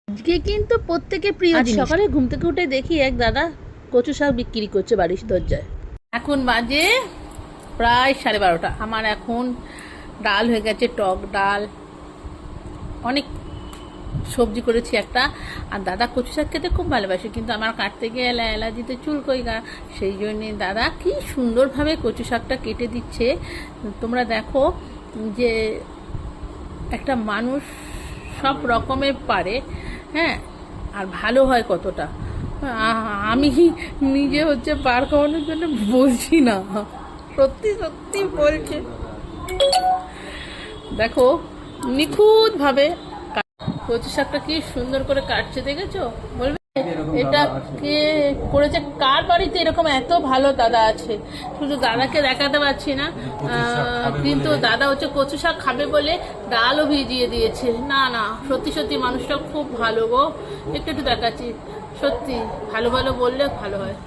আজকে কিন্তু প্রত্যেকের প্রিয় জিনিস। সকালে ঘুম থেকে উঠে দেখি এক দাদা কচু শাক বিক্রি করছে বাড়ির দরজায়। এখন বাজে প্রায় 12:30। আমার এখন ডাল হয়ে গেছে, টক ডাল, অনেক সবজি করেছি একটা। আর দাদা কচু শাক খেতে খুব ভালোবাসে, কিন্তু আমার কাটতে গিয়ে অ্যালার্জিতে চুলকোই গা। সেই জন্যে দাদা কি সুন্দরভাবে কচু শাকটা কেটে দিচ্ছে। তোমরা দেখো যে একটা মানুষ সব রকমের পারে, হ্যাঁ, আর ভালো হয় কতটা। আমি নিজে পার করানোর জন্য বলছি না, সত্যি সত্যি বলছে। দেখো নিখুঁতভাবে কচু শাকটা কি সুন্দর করে কাটছে, দেখেছো? বলবে এটা কে করেছে, কার বাড়িতে এরকম এত ভালো দাদা আছে? শুধু দাদাকে দেখাতে পারছি না, কিন্তু দাদা কচু শাক খাবে বলে ডালও ভিজিয়ে দিয়েছে। না না, সত্যি সত্যি মানুষটা খুব ভালো গো। একটু একটু দেখাচ্ছি, সত্যি ভালো ভালো বললে ভালো হয়।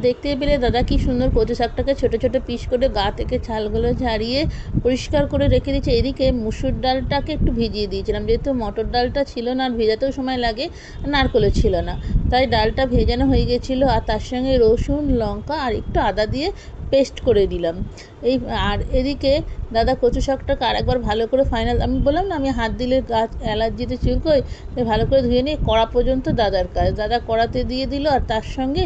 দেখতে পেলে দাদা কি সুন্দর কচু শাকটাকে ছোট ছোট পিস করে গা থেকে ছালগুলো ঝাড়িয়ে পরিষ্কার করে রেখে দিয়েছে। এদিকে মুসুর ডালটাকে একটু ভিজিয়ে দিয়েছিলাম, যেহেতু মটর ডালটা ছিল না আর ভেজাতেও সময় লাগে, নারকেলও ছিল না, তাই ডালটা ভেজানো হয়ে গেছিলো। আর তার সঙ্গে রসুন, লঙ্কা আর একটু আদা দিয়ে পেস্ট করে দিলাম। আর এদিকে দাদা কচু শাকটাকে আরেকবার ভালো করে ফাইনাল, আমি বললাম না আমি হাত দিলে গাছ অ্যালার্জিতে চুলকোই, ভালো করে ধুয়ে নিয়ে কড়া পর্যন্ত দাদার কাজ। দাদা কড়াতে দিয়ে দিল, আর তার সঙ্গে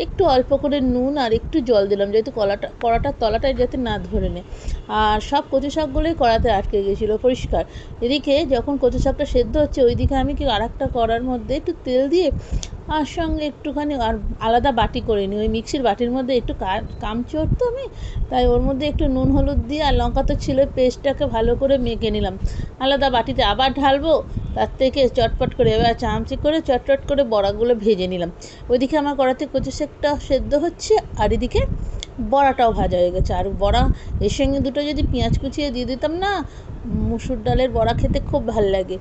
একটু অল্প করে নুন আর একটু জল দিলাম, যেহেতু কড়াটার তলাটায় যাতে না ধরে নেয়। আর সব কচু শাকগুলোই কড়াতে আটকে গেছিলো পরিষ্কার। এদিকে যখন কচু শাকটা সেদ্ধ হচ্ছে, ওইদিকে আমি কি আর একটা কড়ার মধ্যে একটু তেল দিয়ে আর সঙ্গে একটুখানি আর আলাদা বাটি করে নিই, ওই মিক্সির বাটির মধ্যে একটু কামচোর তো আমি, তাই ওর মধ্যে একটু নুন হলুদ দিয়ে আর লঙ্কা তো ছিল, পেস্টটাকে ভালো করে মেখে নিলাম। আলাদা বাটিতে আবার ঢালবো, তার থেকে চটপট করে এবার চামচি করে চটপট করে বড়াগুলো ভেজে নিলাম। ওইদিকে আমার কড়াতে কচু শাকটা সেদ্ধ হচ্ছে, আর এদিকে বড়াটাও ভাজা হয়ে গেছে। আর বড়া এর সঙ্গে দুটো যদি পেঁয়াজ কুচিয়ে দিয়ে দিতাম না, মুসুর ডালের বড়া খেতে খুব ভালো লাগে।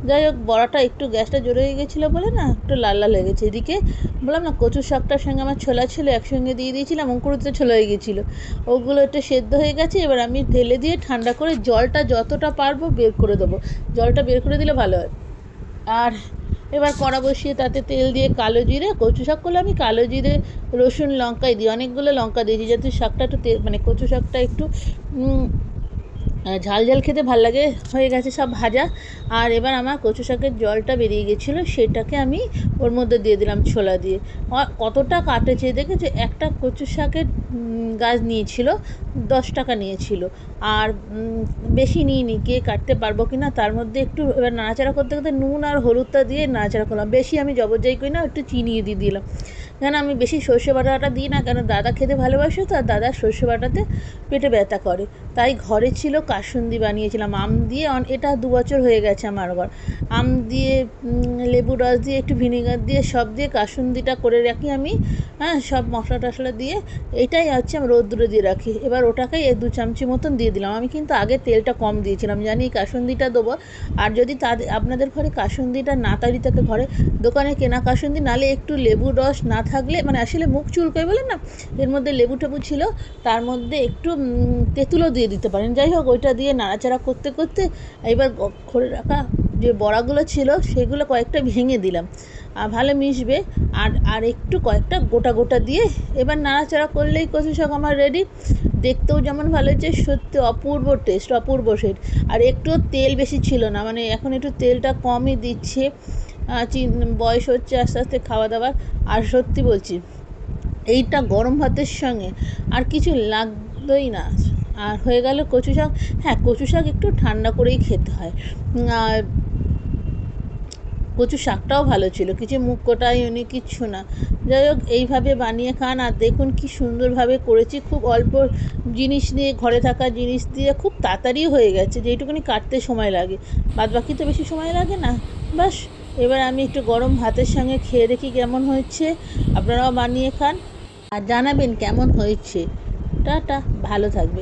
যাই হোক, বড়াটা একটু গ্যাসটা জোরে হয়ে গেছিলো বলে না একটু লাল লাল হয়ে গেছে। এদিকে বললাম না কচু শাকটার সঙ্গে আমার ছোলা ছিল, একসঙ্গে দিয়ে দিয়েছিলাম, অঙ্কুরিত ছোলা হয়ে গেছিলো, ওগুলো একটু সেদ্ধ হয়ে গেছে। এবার আমি ঢেলে দিয়ে ঠান্ডা করে জলটা যতটা পারবো বের করে দেবো, জলটা বের করে দিলে ভালো হয়। আর এবার কড়া বসিয়ে তাতে তেল দিয়ে কালো জিরে, কচু শাক করলে আমি কালো জিরে রসুন লঙ্কাই দিই, অনেকগুলো লঙ্কা দিয়েছি যাতে শাকটা একটু মানে কচু শাকটা একটু ঝাল ঝাল খেতে ভাল লাগে। হয়ে গেছে সব ভাজা। আর এবার আমার কচু শাকের জলটা বেরিয়ে গেছিলো, সেটাকে আমি ওর মধ্যে দিয়ে দিলাম ছোলা দিয়ে। কতটা কাটেছে দেখেছো, একটা কচু শাকের গাছ নিয়েছিল 10 টাকা নিয়েছিল, আর বেশি নিইনি, কে কাটতে পারবো কি না তার মধ্যে একটু এবার নাড়াচাড়া করতে করতে নুন আর হলুদটা দিয়ে নাড়াচাড়া করলাম। বেশি আমি জবরজাই করি না, একটু চিনি দিয়ে দিলাম, কেন আমি বেশি সর্ষে বাটাটা দিই না, কেন দাদা খেতে ভালোবাসে তো, আর দাদা সর্ষে বাটাতে পেটে ব্যথা করে। তাই ঘরে ছিল কাসুন্দি বানিয়েছিলাম আম দিয়ে, এটা 2 বছর হয়ে গেছে আমার ঘর। আম দিয়ে লেবু রস দিয়ে একটু ভিনেগার দিয়ে সব দিয়ে কাসুন্দিটা করে রাখি আমি, হ্যাঁ, সব মশলা টশলা দিয়ে। এটাই আমি রোদ্দুরে দিয়ে রাখি। এবার ওটাকেই 2 চামচি মতন দিয়ে দিলাম। আমি কিন্তু আগে তেলটা কম দিয়েছিলাম, জানি কাসুন্দিটা দেবো। আর যদি আপনাদের ঘরে কাসুন্দিটা না তৈরি থাকে, ঘরে দোকানে কেনা কাসুন্দি, নালে একটু লেবুর রস না থাকলে, মানে আসলে মুখ চুলকোয় বলে না, এর মধ্যে লেবু টেবু ছিল, তার মধ্যে একটু তেঁতুলও দিয়ে দিতে পারেন। যাই হোক, ওইটা দিয়ে নাড়াচাড়া করতে করতে এবার করে রাখা যে বড়াগুলো ছিল সেগুলো কয়েকটা ভেঙে দিলাম, আর ভালো মিশবে। আর একটু কয়েকটা গোটা গোটা দিয়ে এবার নাড়াচাড়া করলেই কচু শাক আমার রেডি। দেখতেও যেমন ভালো হচ্ছে, সত্যি অপূর্ব টেস্ট, অপূর্ব সেট। আর একটুও তেল বেশি ছিল না, মানে এখন একটু তেলটা কমই দিচ্ছে, বয়স হচ্ছে আস্তে আস্তে খাওয়া দাওয়ার। আর সত্যি বলছি, এইটা গরম ভাতের সঙ্গে আর কিছু লাগতোই না। আর হয়ে গেল কচু শাক। হ্যাঁ, কচু শাক একটু ঠান্ডা করেই খেতে হয়। আর কচু শাকটাও ভালো ছিল, কিছু মুখ কোটায়নি, কিচ্ছু না। যাই হোক, এইভাবে বানিয়ে খান। আর দেখুন কি সুন্দরভাবে করেছি, খুব অল্প জিনিস দিয়ে, ঘরে থাকা জিনিস দিয়ে খুব তাড়াতাড়ি হয়ে গেছে, যেইটুকুনি কাটতে সময় লাগে, বাদ বাকি তো বেশি সময় লাগে না। বাস, এবার আমি একটু গরম ভাতের সঙ্গে খেয়ে দেখি কেমন হয়েছে। আপনারাও বানিয়ে খান আর জানাবেন কেমন হয়েছে। টাটা, ভালো থাকবে।